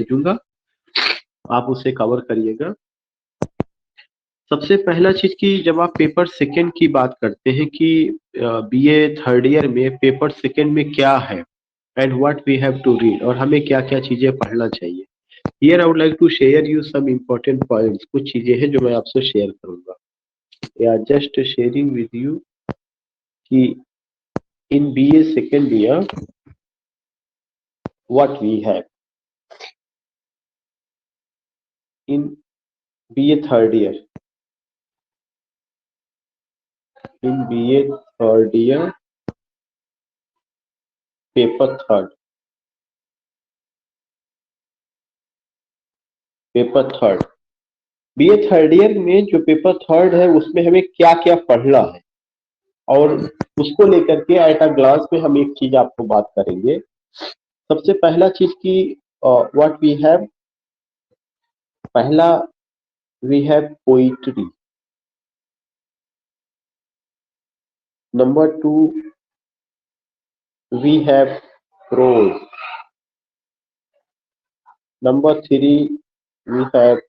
भेजूंगा, आप उसे कवर करिएगा। सबसे पहला चीज कि जब आप पेपर सेकंड की बात करते हैं कि बीए थर्ड ईयर में पेपर सेकंड में क्या है and what we have to read, और हमें क्या क्या चीजें पढ़ना चाहिए। Here I would like to share you some important points. कुछ चीजें हैं जो मैं आपसे शेयर करूंगा, या जस्ट शेयरिंग विद यू कि in BA second year what we have, in BA third year, in BA third year paper third, paper third, BA third year में जो पेपर थर्ड है उसमें हमें क्या क्या पढ़ना है, और उसको लेकर के एट अ ग्लांस में हम एक चीज आपको बात करेंगे। सबसे पहला चीज की व्हाट वी हैव, पहला we have poetry, number two we have prose, number three we have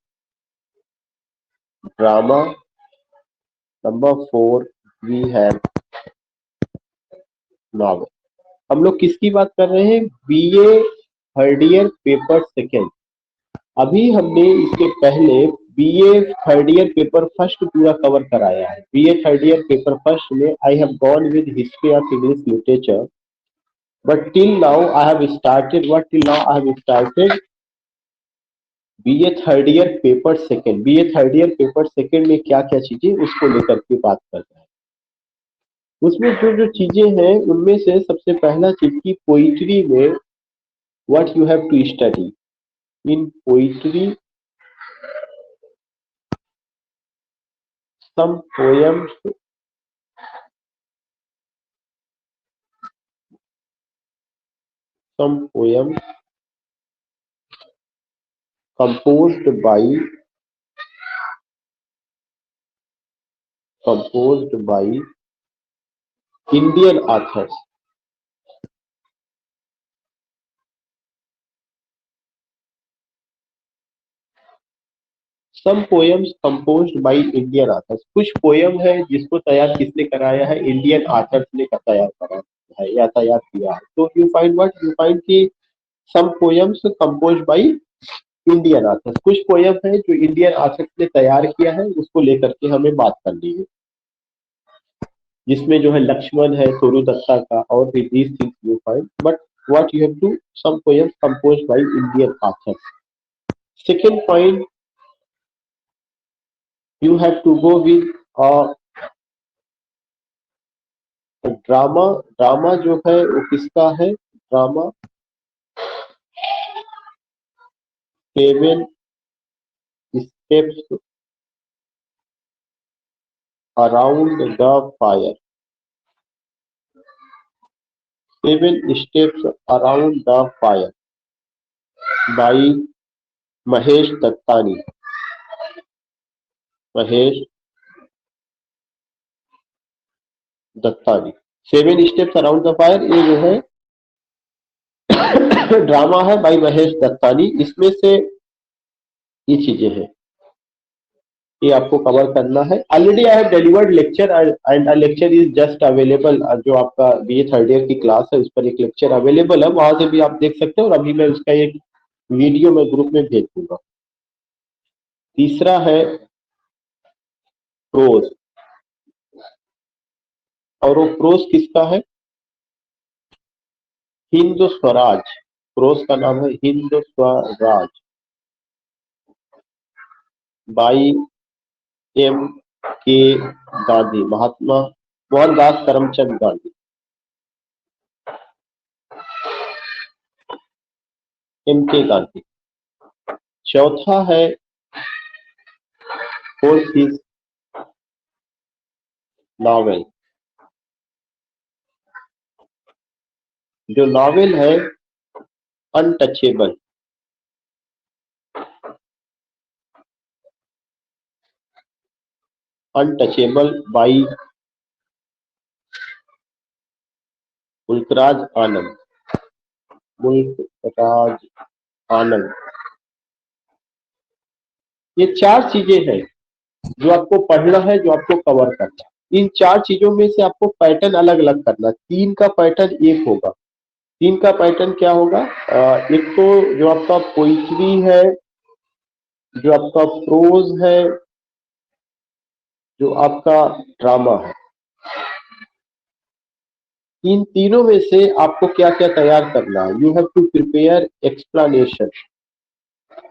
drama, number four we have novel. हम लोग किसकी बात कर रहे हैं? BA third year paper second. अभी हमने इसके पहले BA third year paper first पूरा कवर कराया है। BA third year paper first में I have gone with history of English literature, but till now I have started what, till now I have started BA third year paper second. BA third year paper second में क्या क्या चीजें उसको लेकर के बात कर रहे हैं। उसमें जो जो चीजें हैं उनमें से सबसे पहला चीज की पोइट्री में what you have to study. In poetry some poems, some poems composed by Indian authors. Some poems composed by Indian authors. कुछ पोयम है जिसको तैयार किसने कराया है? इंडियन ऑथर्स ने तैयार करा है या तैयार किया है। तो you find what, you find कि some poems composed by Indian authors. कुछ पोयम है जो इंडियन ऑथर्स ने तैयार किया है, उसको लेकर के हमें बात करनी है, जिसमें जो है लक्ष्मण है सोनू दत्ता का, और भी these things you find, but what you have to some poems composed by Indian authors. Second point, you have to go with drama. Drama जो है वो किसका है? Drama 7 steps around the fire, 7 steps around the fire by Mahesh Dattani. Mahesh Dattani, 7 steps around the fire, ये जो है drama है bye Mahesh Dattani. इसमें से ये चीजें हैं, ये आपको कवर करना है। Already I have delivered lecture and lecture is just available. जो आपका बीए थर्ड ईयर की क्लास है उस पर एक लेक्चर अवेलेबल है, वहां से भी आप देख सकते हैं, और अभी मैं उसका एक वीडियो में ग्रुप में भेज दूंगा। तीसरा है प्रोज, और वो प्रोज किसका है? हिंद स्वराज। प्रोज का नाम है हिंद स्वराज बाई एम के गांधी, महात्मा मोहनदास करमचंद गांधी, एम के गांधी। चौथा है फोर्थ इज नॉवेल। जो नॉवेल है अनटचेबल, अनटचेबल बाई मुल्कराज आनंद, मुल्कराज आनंद। ये 4 चीजें हैं जो आपको पढ़ना है, जो आपको कवर करना है। इन 4 चीजों में से आपको पैटर्न अलग अलग करना है। 3 का पैटर्न एक होगा। 3 का पैटर्न क्या होगा? एक तो जो आपका पोइट्री है, जो आपका प्रोज है, जो आपका ड्रामा है। इन तीनों में से आपको क्या क्या तैयार करना है? You have to prepare explanation,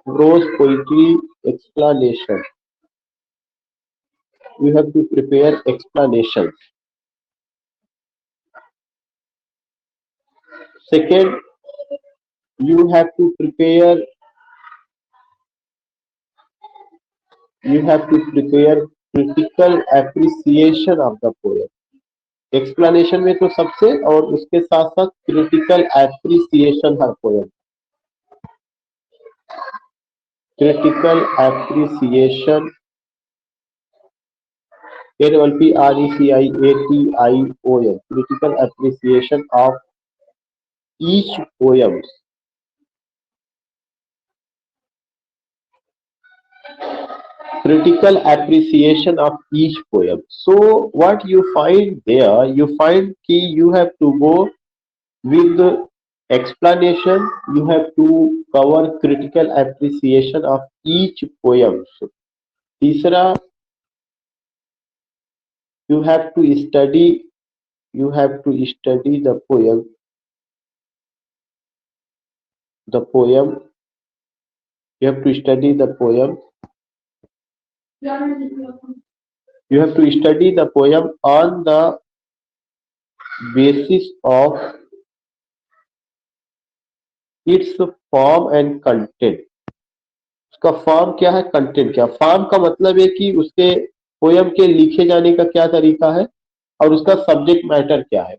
prose, poetry, explanation. You have to prepare explanations. Second, you have to prepare critical appreciation of the poem. Explanation में तो सबसे, और उसके साथ साथ critical appreciation her poem. Critical appreciation, CRECIATION, critical appreciation of each poem. Critical appreciation of each poem. So what you find there, you find कि you have to go with the explanation, you have to cover critical appreciation of each poem. So, तीसरा, you have to study the poem, you have to study the poem, you have to study the poem on the basis of its form and content. उसका form क्या है, content क्या? Form का मतलब है कि उसके पोयम के लिखे जाने का क्या तरीका है, और उसका सब्जेक्ट मैटर क्या है।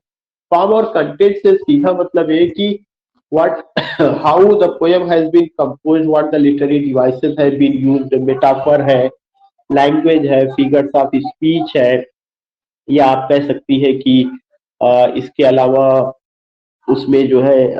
फॉर्म और कंटेंट से सीधा मतलब है कि what how the poem has been composed, what the literary devices have been used, metaphor है, लैंग्वेज है, फिगर्स ऑफ स्पीच है, या आप कह सकती है कि इसके अलावा उसमें जो है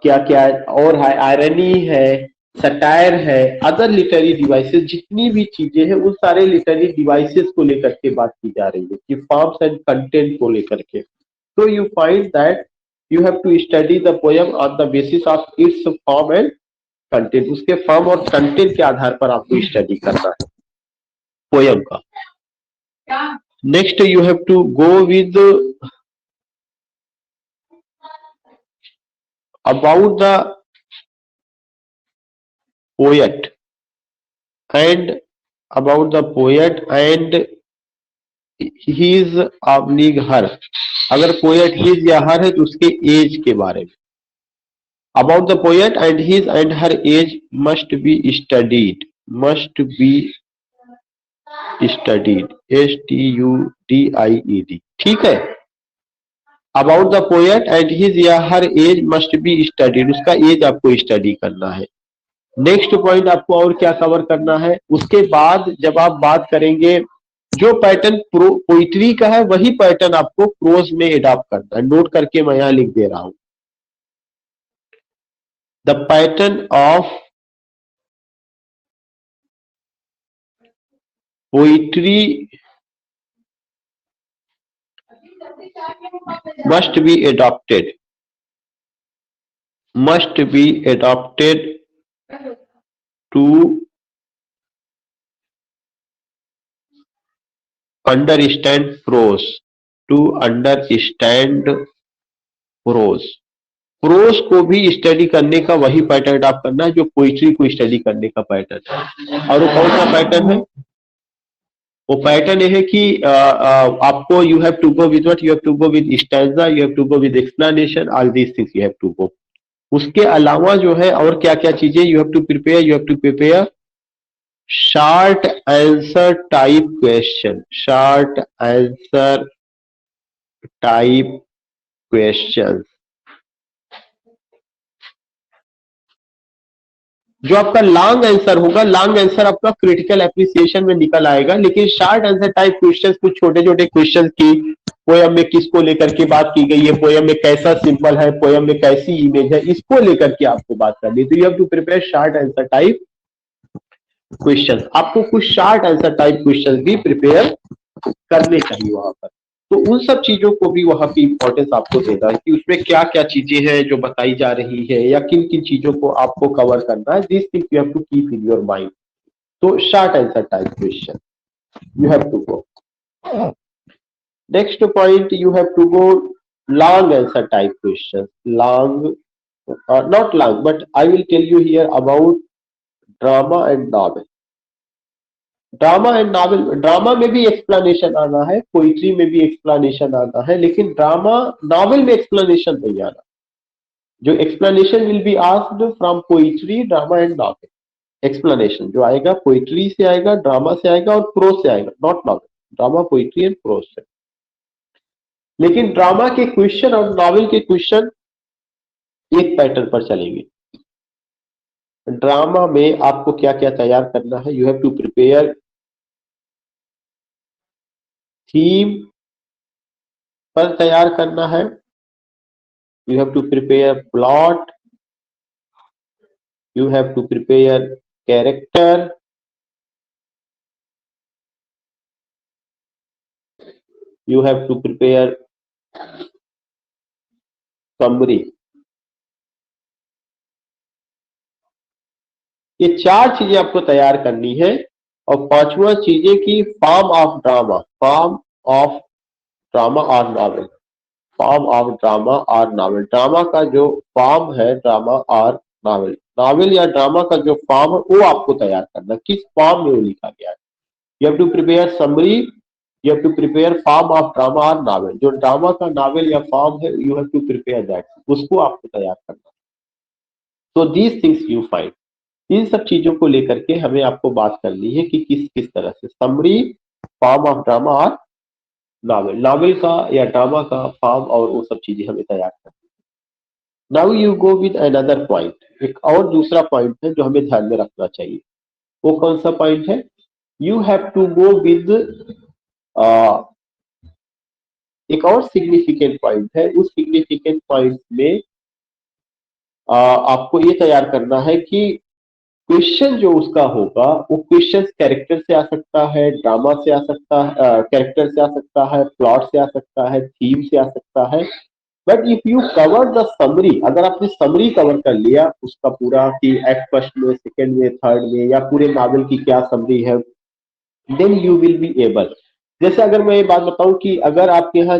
क्या क्या और है, आयरनी है, सटायर है, अदर लिटरेरी डिवाइसेस, जितनी भी चीजें हैं उन सारे लिटरेरी डिवाइसेस को लेकर के बात की जा रही है कि फॉर्म्स एंड कंटेंट को लेकर के। तो you find that you have to study the poem on the basis of its form and content. उसके फॉर्म और कंटेंट के आधार पर आपको स्टडी करना है पोयम का। Next, you have to go with about the poet and his oblique her। अगर पोएट हिज या हर है तो उसके एज के बारे में। About the poet and his and her age must be studied, STUDIED, ठीक है। About the poet and his या हर एज मस्ट बी स्टडीड, उसका एज आपको स्टडी करना है। नेक्स्ट पॉइंट आपको और क्या कवर करना है? उसके बाद जब आप बात करेंगे, जो पैटर्न पोइट्री का है वही पैटर्न आपको प्रोज में एडॉप्ट करना है। नोट करके मैं यहां लिख दे रहा हूं, the pattern of poetry must be adopted to understand prose, prose को भी स्टडी करने का वही पैटर्न अडॉप्ट करना है जो पोइट्री को स्टडी करने का पैटर्न है। और वो कौन सा पैटर्न है? वो पैटर्न ये है कि आपको you have to go with what, you have to go with stanza, you have to go with explanation, all these things you have to go. उसके अलावा जो है और क्या क्या चीजें you have to prepare short answer type question, जो आपका लॉन्ग आंसर होगा, लॉन्ग आंसर आपका क्रिटिकल एप्रिसिएशन में निकल आएगा, लेकिन शॉर्ट आंसर टाइप क्वेश्चंस, कुछ छोटे छोटे क्वेश्चंस की पोयम में किसको लेकर के बात की गई है, पोयम में कैसा सिंबल है, पोयम में कैसी इमेज है, इसको लेकर के आपको बात करनी है। तो you have to prepare short answer type questions, आपको कुछ शॉर्ट आंसर टाइप क्वेश्चंस भी प्रिपेयर करने चाहिए वहां पर। तो उन सब चीजों को भी वहां की इंपॉर्टेंस आपको देना है कि उसमें क्या क्या चीजें हैं जो बताई जा रही है या किन किन चीजों को आपको कवर करना है। This thing you have to keep in your mind. तो short answer type question you have to go. Next point, you have to go long answer type questions. Long, not long, but I will tell you here about drama and novel. Drama and novel, drama में भी explanation आना है, poetry में भी explanation आना है, लेकिन drama novel में एक्सप्लेनेशन नहीं आना। जो explanation will be asked from poetry, drama and novel. Explanation जो आएगा पोइट्री से आएगा, ड्रामा से आएगा और प्रोज से आएगा, not novel. Drama, poetry and prose से। लेकिन ड्रामा के क्वेश्चन और नॉवेल के क्वेश्चन एक पैटर्न पर चलेंगे। ड्रामा में आपको क्या क्या तैयार करना है? You have to prepare theme पर तैयार करना है, you have to prepare plot, you have to prepare character, you have to prepare summary. ये चार चीजें आपको तैयार करनी है। और पांचवा चीजें की form of drama, form of drama और नॉवेल, फॉर्म ऑफ ड्रामा और नॉवेल। ड्रामा का जो फॉर्म है, ड्रामा और नॉवेल, नॉवेल या ड्रामा का जो फॉर्म है वो आपको तैयार करना, किस फॉर्म में वो लिखा गया है। You have to prepare summary, you have to prepare form of drama और नॉवेल। जो ड्रामा का नॉवेल या फॉर्म है, you have to prepare that, उसको आपको तैयार करना। तो दीज थिंग्स यू फाइंड। इन सब चीजों को लेकर के हमें आपको बात करनी है कि किस किस तरह से समरी, फॉर्म ऑफ ड्रामा और नॉवेल, नॉवेल का या ड्रामा का फॉर्म और वो सब चीजें हमें तैयार करनी है। Now you go with another point, एक और दूसरा पॉइंट है जो हमें ध्यान में रखना चाहिए। वो कौन सा पॉइंट है? You have to go with, एक और सिग्निफिकेंट पॉइंट है। उस सिग्निफिकेंट पॉइंट में आपको ये तैयार करना है कि क्वेश्चन जो उसका होगा वो क्वेश्चन कैरेक्टर से आ सकता है, ड्रामा से आ सकता है, कैरेक्टर से आ सकता है, प्लॉट से आ सकता है, थीम से आ सकता है। But if you cover the summary, अगर आपने समरी कवर कर लिया उसका पूरा कि एक्ट फर्स्ट में, सेकंड में, थर्ड में, या पूरे नॉवेल की क्या समरी है, then you will be able. जैसे अगर मैं ये बात बताऊं कि अगर आपके यहाँ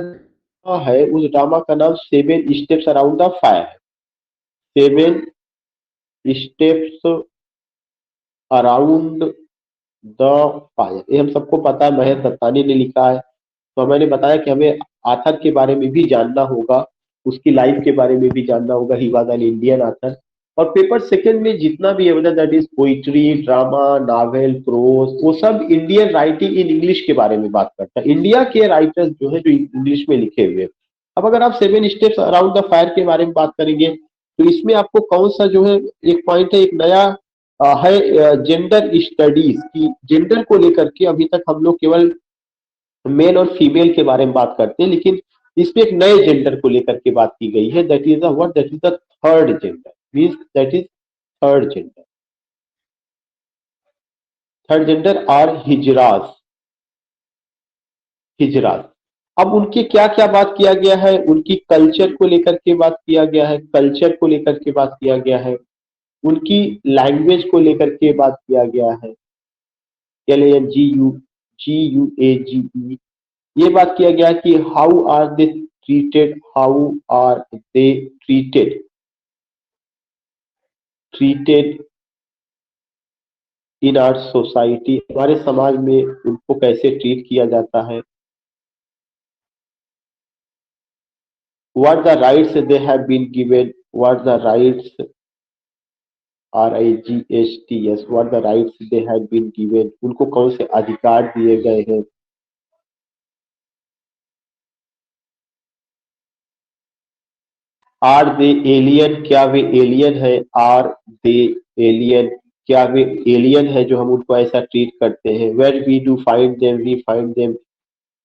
है, उस ड्रामा का नाम 7 स्टेप्स अराउंड द फायर है, 7 स्टेप्स अराउंड द फायर, ये हम सबको पता है, महेश दत्तानी ने लिखा है। तो मैंने बताया कि हमें आथर के बारे में भी जानना होगा, उसकी लाइफ के बारे में भी जानना होगा, he was an Indian author. और पेपर सेकंड में जितना भी है, whether that is poetry, drama, novel, prose, वो सब इंडियन राइटिंग इन इंग्लिश के बारे में बात करता है, इंडिया के राइटर्स जो है जो इंग्लिश में लिखे हुए हैं। अब अगर आप 7 स्टेप्स अराउंड द फायर के बारे में बात करेंगे तो इसमें आपको कौन सा जो है एक पॉइंट है, एक नया है जेंडर स्टडीज की। जेंडर को लेकर के अभी तक हम लोग केवल मेल और फीमेल के बारे में बात करते हैं, लेकिन इसमें एक नए जेंडर को लेकर के बात की गई है, that is what, that is the third gender, means that is third gender, third gender और हिजरास, हिजरास। अब उनके क्या क्या बात किया गया है, उनकी कल्चर को लेकर के बात किया गया है, कल्चर को लेकर के बात किया गया है, उनकी लैंग्वेज को लेकर के बात किया गया है, LANGUAGE। ये बात किया गया कि how are they treated, how are they treated, treated in our society, हमारे समाज में उनको कैसे ट्रीट किया जाता है। What the rights they have been given, what the rights, RIGHTS, what the rights they have been given, उनको कौन से अधिकार दिए गए हैं। आर दे एलियन, क्या वे एलियन है, आर दे एलियन, क्या वे एलियन है जो हम उनको ऐसा ट्रीट करते हैं। Where we do find them, we find them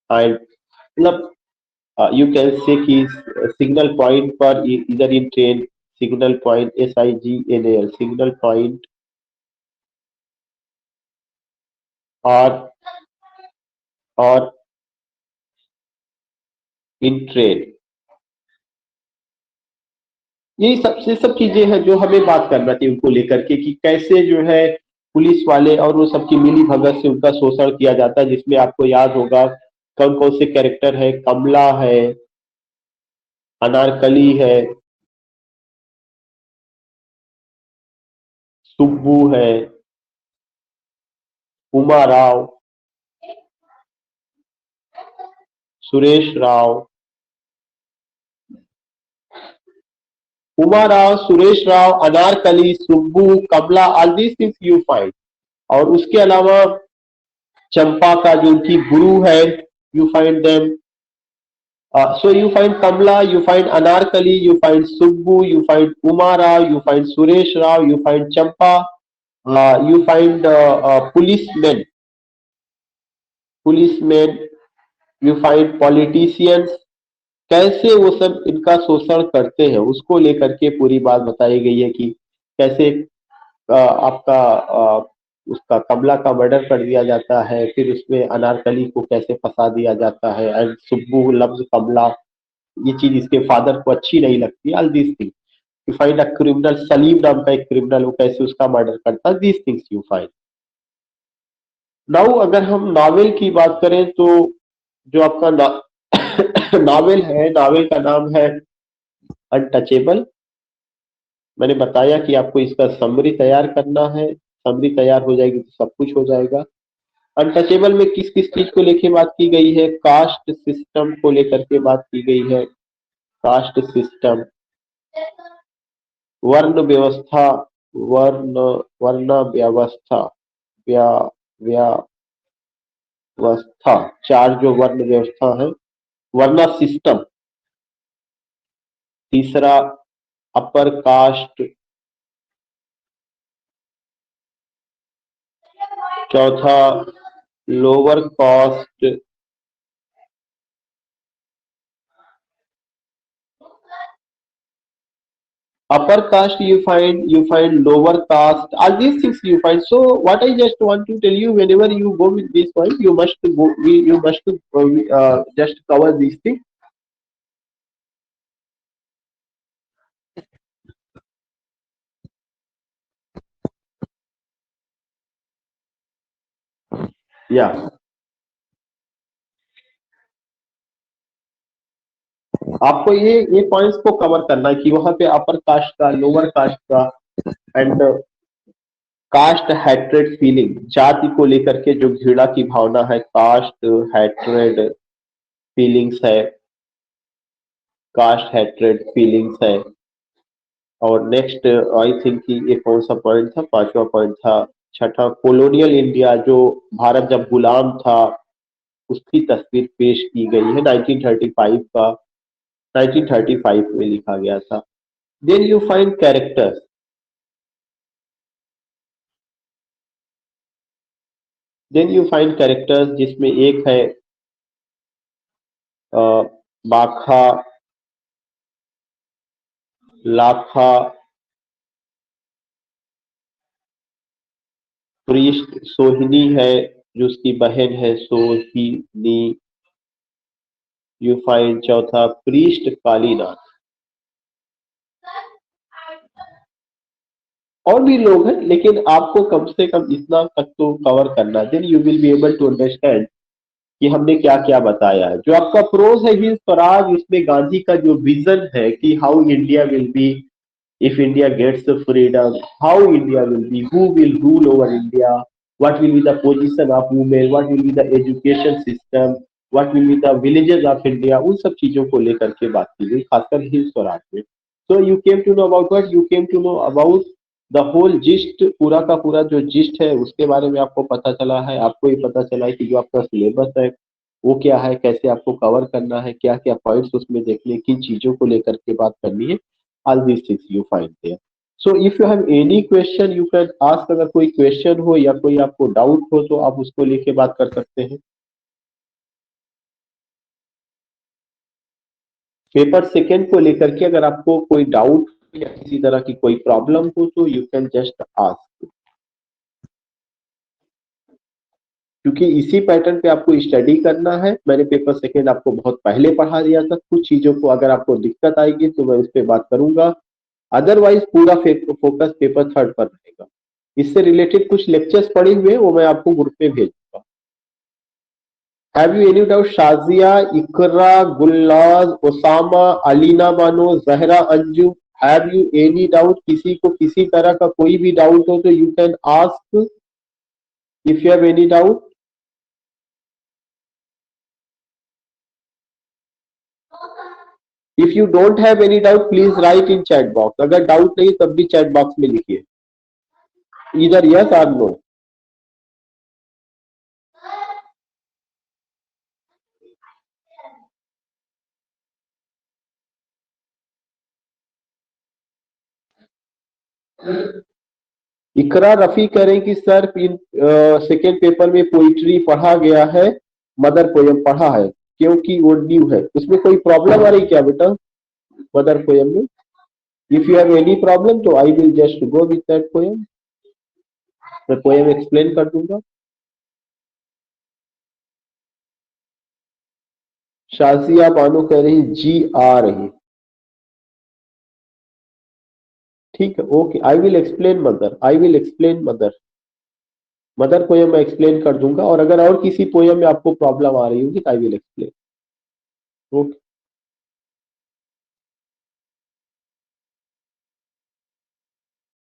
and, मतलब यू कैन से कि सिग्नल पॉइंट पर, इधर in train, signal point, SIGNAL, signal point और और इन ट्रेन। यही सब चीजें हैं जो हमें बात करना चाहिए उनको लेकर के कि कैसे जो है पुलिस वाले और वो सबकी मिली भगत से उनका शोषण किया जाता है, जिसमें आपको याद होगा कौन कौन से कैरेक्टर है। कमला है, अनारकली है, सुब्बू है, Uma Rao, Suresh Rao, Uma Rao, Suresh Rao, Anarkali, Subbu, Kamala, all these things you find. और उसके अलावा चंपा का जो उनकी गुरु है, you find them. So you find Kamla, you find Anarkali, you find Subbu, you find Umara, you find Suresh Rao, you find Champa, you find policemen, you find politicians। कैसे वो सब इनका शोषण करते हैं उसको लेकर के पूरी बात बताई गई है कि कैसे आपका उसका कमला का मर्डर कर दिया जाता है, फिर उसमें अनारकली को कैसे फंसा दिया जाता है, एंड सुब्बू लव्स कमला, ये चीज इसके फादर को अच्छी नहीं लगती। All these things you find. A criminal, Salim नाम का एक क्रिमिनल, वो कैसे उसका मर्डर करता है, these things you find. Now अगर हम नावल की बात करें तो जो आपका नावल है, नावल का नाम है अनटचेबल। मैंने बताया कि आपको इसका समरी तैयार करना है, समरी तैयार हो जाएगी तो सब कुछ हो जाएगा। अनटचेबल में किस किस चीज को लेके बात की गई है, कास्ट सिस्टम को लेकर के बात की गई है। कास्ट सिस्टम, वर्ण व्यवस्था, वर्ण वर्ण व्यवस्था, व्या व्यवस्था, चार जो वर्ण व्यवस्था है। वर्ण सिस्टम, तीसरा अपर कास्ट, चौथा lower caste, upper caste you find lower caste, all these things you find. So what I just want to tell you, whenever you go with this point, you must go, you must just cover these things. या आपको ये points को cover करना है कि वहां पे upper caste का, लोअर कास्ट का, एंड कास्ट हैट्रेड फीलिंग, जाति को लेकर के जो घृणा की भावना है, कास्ट हैट्रेड फीलिंग्स है, कास्ट हैट्रेड फीलिंग्स है। और नेक्स्ट आई थिंक कि ये कौन सा पॉइंट था, पांचवा पॉइंट था। छठा, कॉलोनियल इंडिया, जो भारत जब गुलाम था उसकी तस्वीर पेश की गई है 1935 का, 1935 में लिखा गया था। Then you find characters, then you find characters जिसमें एक है बाखा, लाखा, प्रीस्ट, सोहिनी है जो उसकी बहन है, सोहिनी। यू फाइंड चौथा प्रीस्ट कालीनाथ। और भी लोग हैं लेकिन आपको कम से कम इतना तक तो कवर करना, then you will be able to understand कि हमने क्या क्या बताया है। जो आपका प्रोज है हिंद स्वराज, उसमें गांधी का जो विजन है कि how India will be if India gets the freedom, how India will be, who will rule over India, what will be the position of women, what will be the education system, what will be the villages of India, उन सब चीजों को लेकर के बात की गई, खासकर हिंद स्वराज में। So you came to know about what? You came to know about the whole gist, पूरा का पूरा जो gist है उसके बारे में आपको पता चला है। आपको ये पता चला है कि जो आपका सिलेबस है वो क्या है, कैसे आपको कवर करना है, क्या क्या पॉइंट्स उसमें देखने, किन चीजों को लेकर के बात करनी है। all these things you find there. So if you have any question you can ask। अगर कोई क्वेश्चन हो या कोई आपको डाउट हो तो आप उसको लेके बात कर सकते हैं। पेपर सेकंड को लेकर के अगर आपको कोई डाउट या किसी तरह की कोई प्रॉब्लम हो तो यू कैन जस्ट आस्क। क्योंकि इसी पैटर्न पे आपको स्टडी करना है। मैंने पेपर सेकेंड आपको बहुत पहले पढ़ा दिया था। कुछ चीजों को अगर आपको दिक्कत आएगी तो मैं उस पर बात करूंगा, अदरवाइज पूरा फोकस पेपर थर्ड पर रहेगा। इससे रिलेटेड कुछ लेक्चर्स पढ़े हुए वो मैं आपको ग्रुप में भेजूंगा। Have you any doubt? Shazia, Iqra, Gullaz, Osama, Alina Bano, Zahra, Anju, have you any doubt? किसी को किसी तरह का कोई भी डाउट हो तो you can ask if you have any doubt. If you don't have any doubt please right in chat box. अगर डाउट नहीं तब भी चैट बॉक्स में लिखिए इधर यस और नो। इकरा रफी कह रहे हैं कि सर सेकेंड पेपर में पोइट्री पढ़ा गया है, मदर पोयम पढ़ा है क्योंकि वो न्यू है, उसमें कोई प्रॉब्लम आ रही क्या बेटा मदर पोयम में? If you have any problem तो I will just go with that poem. मैं पोयम एक्सप्लेन कर दूंगा। शाजिया बानो कह रही जी आ रही। ठीक है, okay, I will explain mother, I will explain mother. Mother poem मैं एक्सप्लेन कर दूंगा और अगर और किसी पोयम में आपको प्रॉब्लम आ रही होगी तो आई विल एक्सप्लेन। ओके।